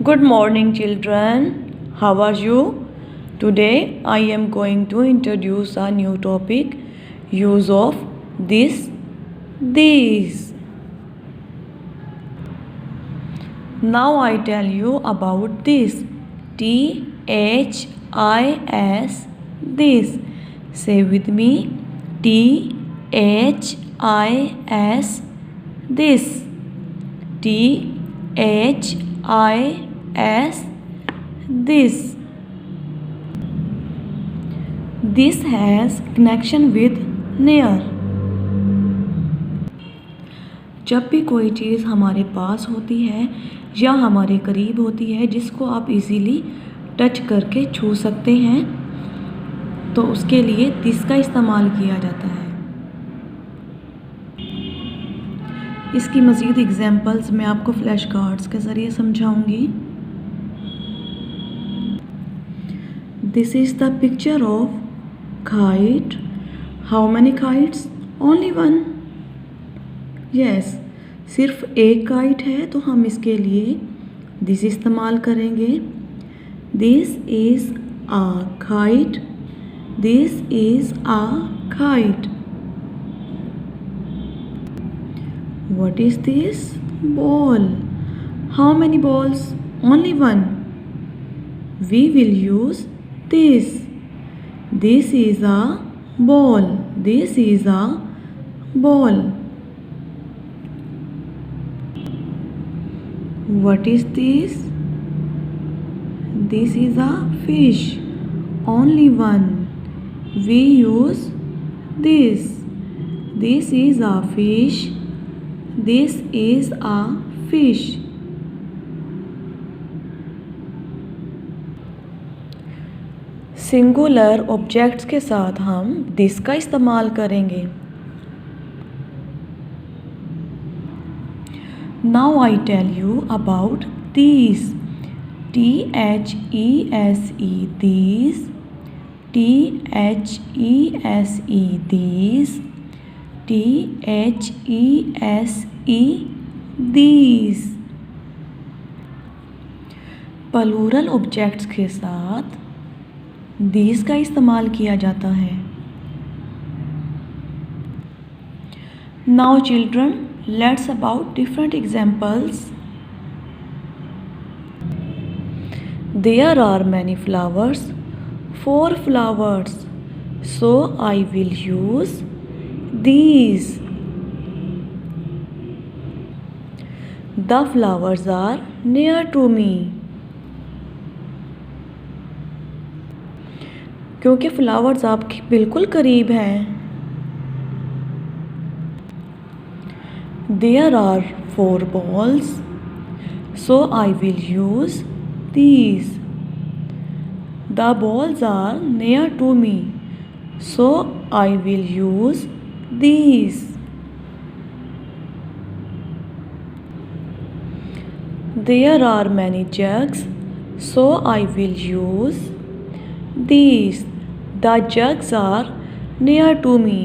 Good morning, children. How are you? Today I am going to introduce a new topic, use of this, these. Now I tell you about this. THIS. This. Say with me. THIS. This. THIS. This. This has connection with near. जब भी कोई चीज़ हमारे पास होती है या हमारे करीब होती है जिसको आप इजीली टच करके छू सकते हैं तो उसके लिए दिस का इस्तेमाल किया जाता है। इसकी मज़ीद एग्जांपल्स मैं आपको फ्लैश कार्ड्स के ज़रिए समझाऊंगी। This is the picture of kite. How many kites? Only one. Yes, सिर्फ एक काइट है तो हम इसके लिए दिस इस्तेमाल करेंगे। This is a kite. This is a kite. What is this? Ball. How many balls? Only one. We will use this. This is a ball. This is a ball. What is this? This is a fish. Only one. We use this. This is a fish. This is a fish. Singular objects के साथ हम this का इस्तेमाल करेंगे। Now I tell you about these. THESE. These. THESE. These. THESE. These. Plural objects के साथ these का इस्तेमाल किया जाता है। Now children, let's about different examples. There are many flowers. 4 flowers. So I will use these. The flowers are near to me. क्योंकि flowers आपके बिल्कुल करीब हैं। There are 4 balls. So I will use these. The balls are near to me. So I will use these. There are many jugs. So I will use these. The jugs are near to me.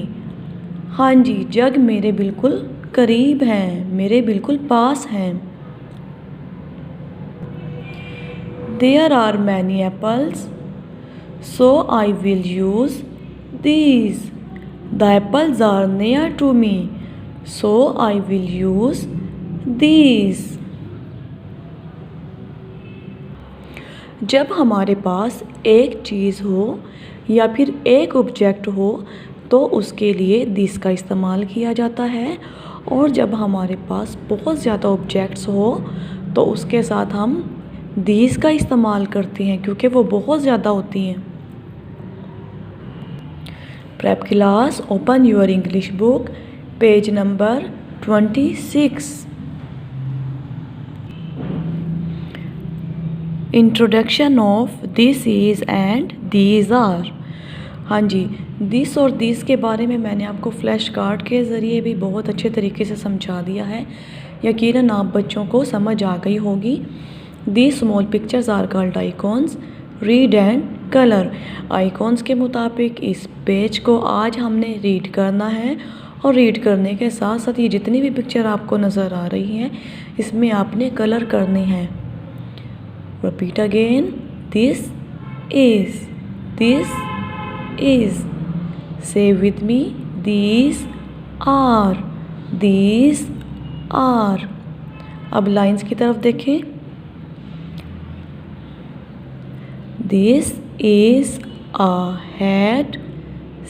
हाँ जी, जग मेरे बिल्कुल करीब हैं, मेरे बिल्कुल पास हैं। There are many apples. So I will use these. The apples are near to me. So I will use these. जब हमारे पास एक चीज़ हो या फिर एक ऑब्जेक्ट हो तो उसके लिए दिस का इस्तेमाल किया जाता है, और जब हमारे पास बहुत ज़्यादा ऑब्जेक्ट्स हो तो उसके साथ हम दिस का इस्तेमाल करते हैं क्योंकि वो बहुत ज़्यादा होती हैं। Prep class, open your English book, page number 26। Introduction of this is and these are. हाँ जी, दिस और दिस के बारे में मैंने आपको फ्लैश कार्ड के ज़रिए भी बहुत अच्छे तरीके से समझा दिया है। यकीनन आप बच्चों को समझ आ गई होगी। These small pictures are called icons. Read and color. Icons के मुताबिक इस पेज को आज हमने रीड करना है, और रीड करने के साथ साथ ये जितनी भी पिक्चर आपको नज़र आ रही हैं इसमें आपने कलर करने हैं। Repeat again. This is. This is. Say with me. These are. These are. अब लाइंस की तरफ देखें. This is a hat.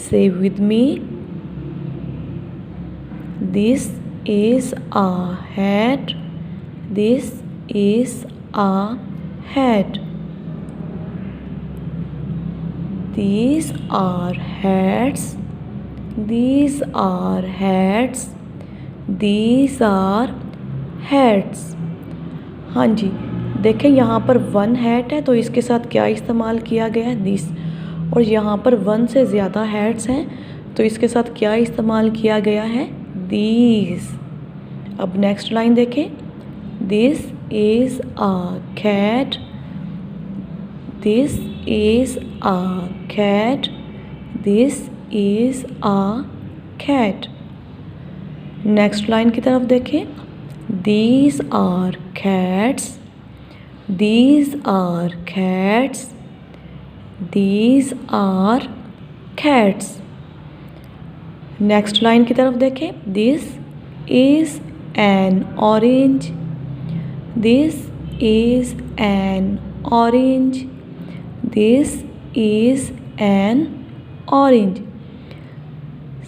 Say with me. This is a hat. This is a hat. These are hats. These are hats. These are hats. हाँ जी, देखें यहाँ पर one hat है तो इसके साथ क्या इस्तेमाल किया गया है, दिस. और यहाँ पर वन से ज़्यादा हैट्स हैं तो इसके साथ क्या इस्तेमाल किया गया है, दीज. अब नेक्स्ट लाइन देखें. This is a cat. This is a cat. This is a cat. Next line की तरफ देखें. These are cats. These are cats. These are cats. Next line की तरफ देखें. This is an orange. This is an orange. This is an orange.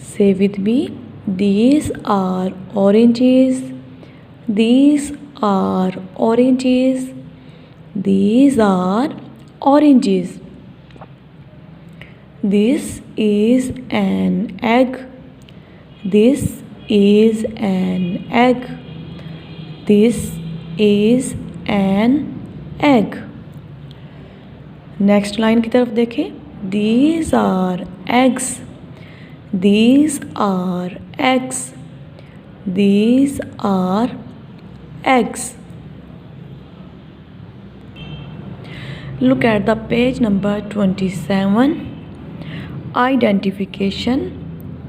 Say with me. These are oranges. These are oranges. These are oranges. This is an egg. This is an egg. This is an egg. Next line की तरफ देखें. These are eggs. These are eggs. These are eggs. Look at the page number 27. Identification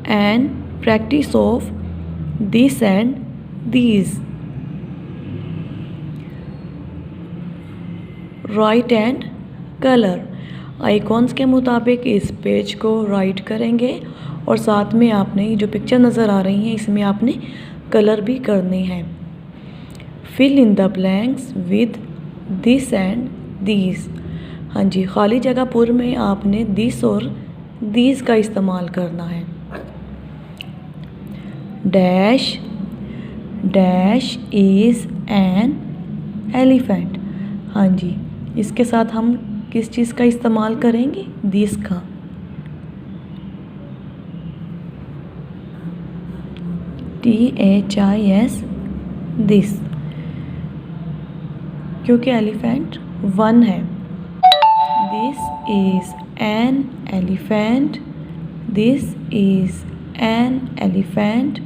and practice of this and these. Write and color. Icons के मुताबिक इस page को right करेंगे और साथ में आपने जो पिक्चर नज़र आ रही हैं इसमें आपने कलर भी करने हैं. Fill in the blanks with this and these. हाँ जी, खाली जगह पुर में आपने दिस और दीज का इस्तेमाल करना है. Dash. Dash is an elephant. हाँ जी, इसके साथ हम किस चीज़ का इस्तेमाल करेंगे, दिस का. THIS दिस, क्योंकि एलिफेंट वन है. This is an elephant. This is an elephant.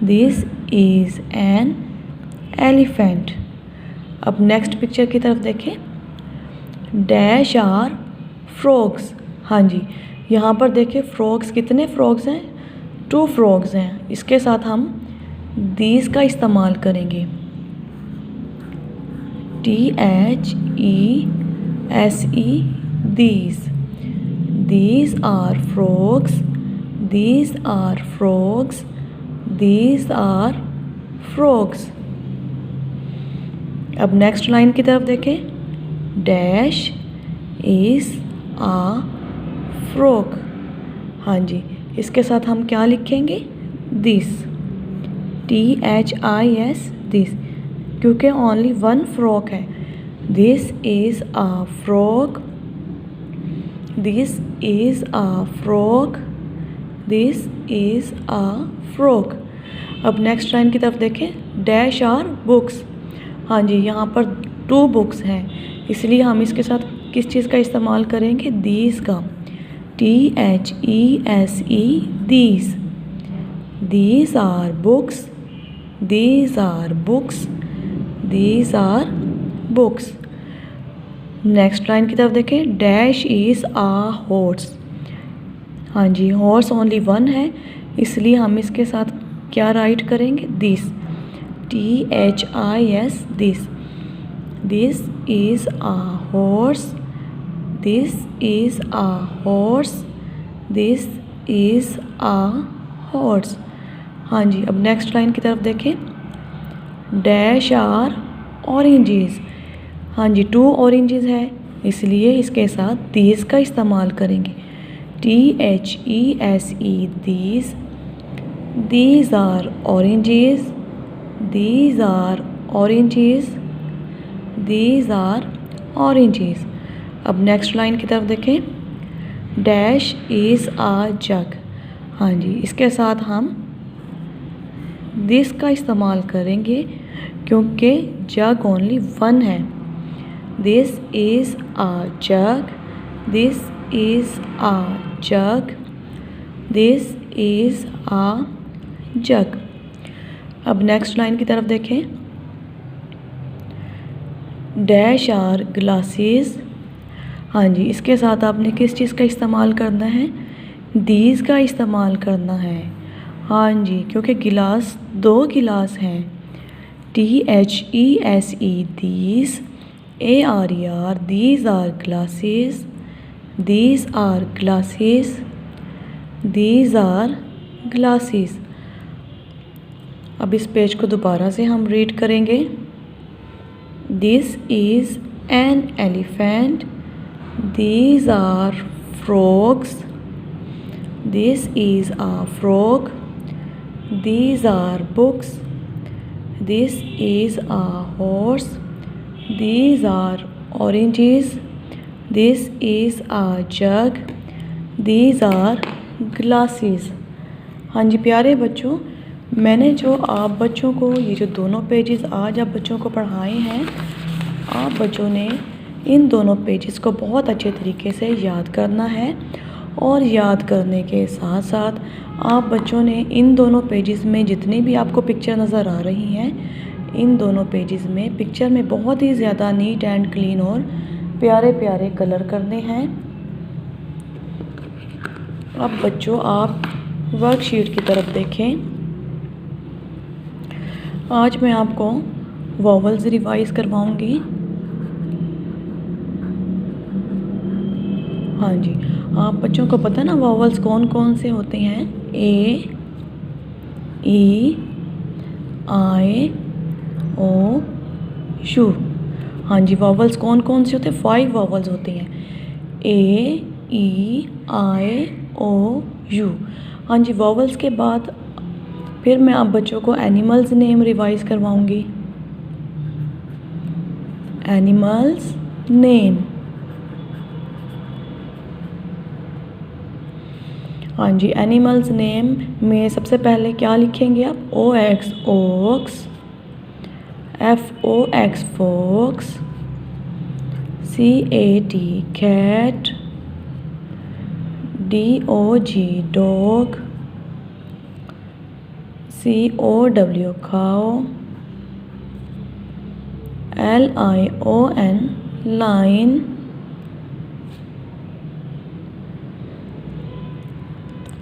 This is an elephant. अब नेक्स्ट पिक्चर की तरफ देखें. Dash are frogs. हाँ जी, यहाँ पर देखिए फ्रॉग्स, कितने फ्रॉग्स हैं, 2 फ्रॉग्स हैं. इसके साथ हम दीज का इस्तेमाल करेंगे. THESE these. These are frogs. These are frogs. These are frogs. अब नेक्स्ट लाइन की तरफ देखें. Dash is a frog. हाँ जी, इसके साथ हम क्या लिखेंगे, दिस. THIS दिस, क्योंकि ओनली वन फ्रॉग है. This is a frog. This is a frog. This is a frog. अब नेक्स्ट लाइन की तरफ देखें. Dash are books. हाँ जी, यहाँ पर 2 बुक्स हैं, इसलिए हम इसके साथ किस चीज़ का इस्तेमाल करेंगे, दीज का. THESE these. These are books. These are books. These are books. Next line की तरफ देखें. Dash is a horse. हाँ जी, हॉर्स ओनली वन है, इसलिए हम इसके साथ क्या राइट करेंगे, this. THIS this. This is a horse, this is a horse, this is a horse. हाँ जी, अब नेक्स्ट लाइन की तरफ देखें। Dash are oranges. हाँ जी, 2 ऑरेंजेस है, इसलिए इसके साथ दीज का इस्तेमाल करेंगे। THESE these, these are oranges, these are oranges, these are oranges. अब नेक्स्ट लाइन की तरफ देखें। Dash is a jug. हाँ जी, इसके साथ हम दिस का इस्तेमाल करेंगे क्योंकि जग ओनली 1 है। This is a jug, this is a jug, this is a jug. अब नेक्स्ट लाइन की तरफ देखें। Dash are glasses. हाँ जी, इसके साथ आपने किस चीज़ का इस्तेमाल करना है? दीज का इस्तेमाल करना है। हाँ जी, क्योंकि गिलास 2 गिलास हैं। THESE these, ARER these are glasses, these are glasses, these are glasses। अब इस पेज को दोबारा से हम रीड करेंगे। This is an elephant, these are frogs, this is a frog, these are books, this is a horse, these are oranges, this is a jug, these are glasses। हाँ जी प्यारे बच्चों, मैंने जो आप बच्चों को ये जो दोनों पेजेस आज आप बच्चों को पढ़ाए हैं, आप बच्चों ने इन दोनों पेजेस को बहुत अच्छे तरीके से याद करना है। और याद करने के साथ साथ आप बच्चों ने इन दोनों पेजेस में जितनी भी आपको पिक्चर नज़र आ रही हैं, इन दोनों पेजेस में पिक्चर में बहुत ही ज़्यादा नीट एंड क्लीन और प्यारे प्यारे कलर करने हैं। अब बच्चों आप वर्कशीट की तरफ देखें। आज मैं आपको वॉवल्स रिवाइज करवाऊंगी। हाँ जी, आप बच्चों को पता है ना वॉवल्स कौन कौन से होते हैं? A, E, I, O, U। हाँ जी, वॉवल्स कौन कौन से होते हैं? 5 वॉवल्स होती हैं। A, E, I, O, U। हाँ जी, वॉवल्स के बाद फिर मैं आप बच्चों को एनिमल्स नेम रिवाइज करवाऊंगी। Animals name. हाँ जी, एनिमल्स नेम में सबसे पहले क्या लिखेंगे आप? OX ox, FOX fox, CAT cat, DOG dog, COW cow, LION lion,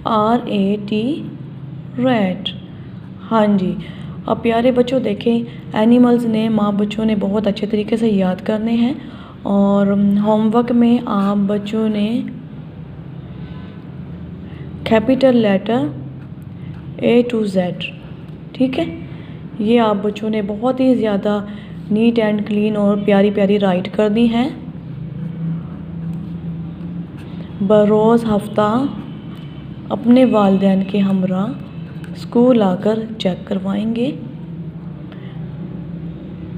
RAT rat। हाँ जी, अब प्यारे बच्चों देखें, एनिमल्स नेम आप बच्चों ने बहुत अच्छे तरीके से याद करने हैं। और होमवर्क में आप बच्चों ने capital letter A to Z, ठीक है, ये आप बच्चों ने बहुत ही ज़्यादा नीट एंड क्लीन और प्यारी प्यारी राइट करनी है। बरोज़ हफ्ता अपने वालिदैन के हमरा स्कूल आकर चेक करवाएंगे।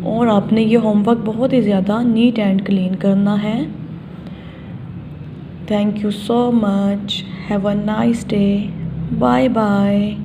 और आपने ये होमवर्क बहुत ही ज़्यादा नीट एंड क्लीन करना है। Thank you so much. Have a nice day. Bye bye.